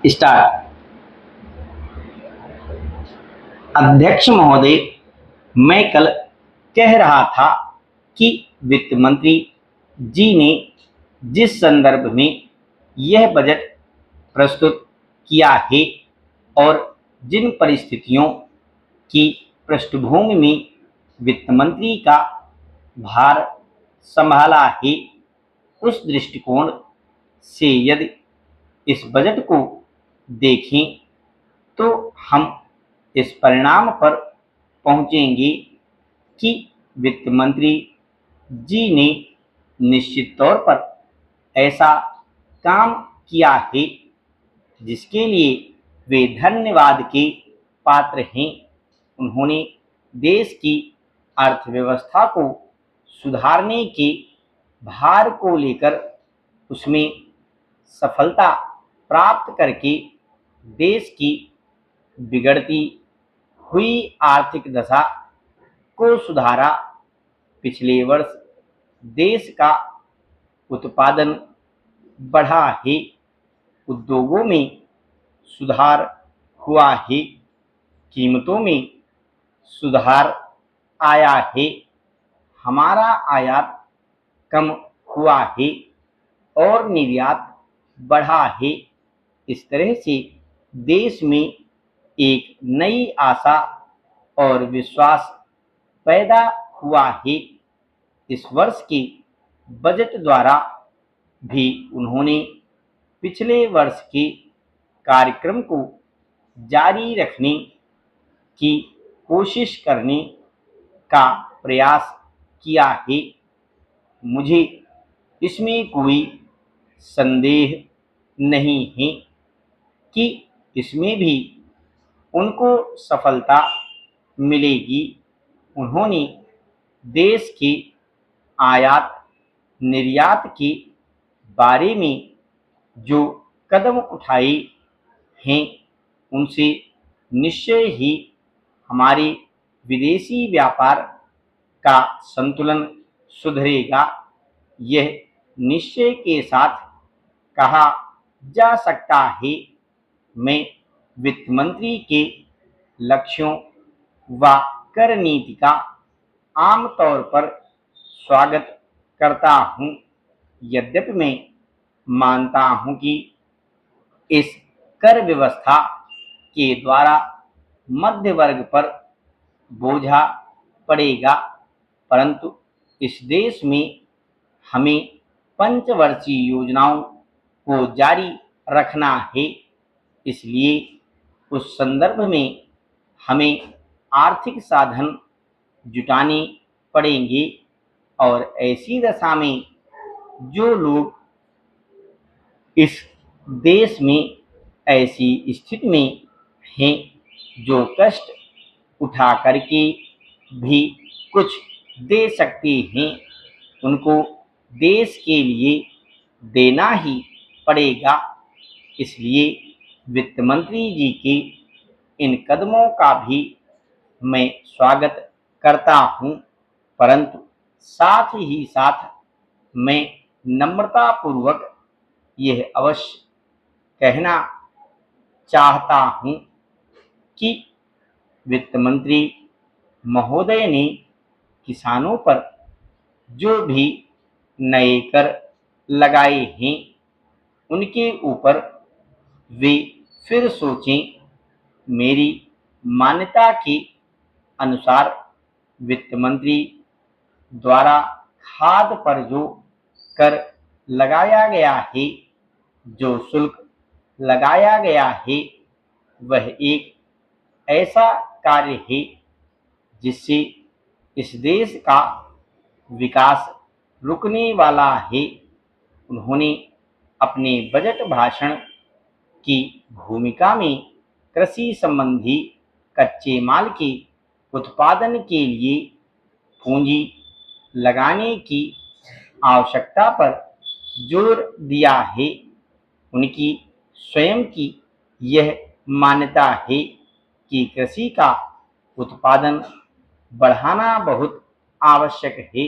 Start. अध्यक्ष महोदय, मैं कल कह रहा था कि वित्त मंत्री जी ने जिस संदर्भ में यह बजट प्रस्तुत किया है और जिन परिस्थितियों की पृष्ठभूमि में वित्त मंत्री का भार संभाला है, उस दृष्टिकोण से यदि इस बजट को देखें तो हम इस परिणाम पर पहुंचेंगे कि वित्त मंत्री जी ने निश्चित तौर पर ऐसा काम किया है जिसके लिए वे धन्यवाद के पात्र हैं। उन्होंने देश की अर्थव्यवस्था को सुधारने के भार को लेकर उसमें सफलता प्राप्त करके देश की बिगड़ती हुई आर्थिक दशा को सुधारा। पिछले वर्ष देश का उत्पादन बढ़ा है, उद्योगों में सुधार हुआ है, कीमतों में सुधार आया है, हमारा आयात कम हुआ है और निर्यात बढ़ा है। इस तरह से देश में एक नई आशा और विश्वास पैदा हुआ है। इस वर्ष के बजट द्वारा भी उन्होंने पिछले वर्ष के कार्यक्रम को जारी रखने की कोशिश करने का प्रयास किया है। मुझे इसमें कोई संदेह नहीं है कि इसमें भी उनको सफलता मिलेगी। उन्होंने देश के आयात निर्यात के बारे में जो कदम उठाए हैं, उनसे निश्चय ही हमारे विदेशी व्यापार का संतुलन सुधरेगा। यह निश्चय के साथ कहा जा सकता है। मैं वित्त मंत्री के लक्ष्यों व कर नीति का आमतौर पर स्वागत करता हूं। यद्यपि मैं मानता हूं कि इस कर व्यवस्था के द्वारा मध्य वर्ग पर बोझा पड़ेगा, परंतु इस देश में हमें पंचवर्षीय योजनाओं को जारी रखना है। इसलिए उस संदर्भ में हमें आर्थिक साधन जुटाने पड़ेंगे और ऐसी दशा में जो लोग इस देश में ऐसी स्थिति में हैं, जो कष्ट उठा करके भी कुछ दे सकते हैं, उनको देश के लिए देना ही पड़ेगा। इसलिए वित्त मंत्री जी के इन कदमों का भी मैं स्वागत करता हूं, परंतु साथ ही साथ मैं नम्रतापूर्वक यह अवश्य कहना चाहता हूं कि वित्त मंत्री महोदय ने किसानों पर जो भी नए कर लगाए हैं, उनके ऊपर वे फिर सोचें। मेरी मान्यता के अनुसार वित्त मंत्री द्वारा खाद पर जो कर लगाया गया है, जो शुल्क लगाया गया है, वह एक ऐसा कार्य है जिससे इस देश का विकास रुकने वाला है। उन्होंने अपने बजट भाषण की भूमिका में कृषि संबंधी कच्चे माल के उत्पादन के लिए पूंजी लगाने की आवश्यकता पर जोर दिया है। उनकी स्वयं की यह मान्यता है कि कृषि का उत्पादन बढ़ाना बहुत आवश्यक है।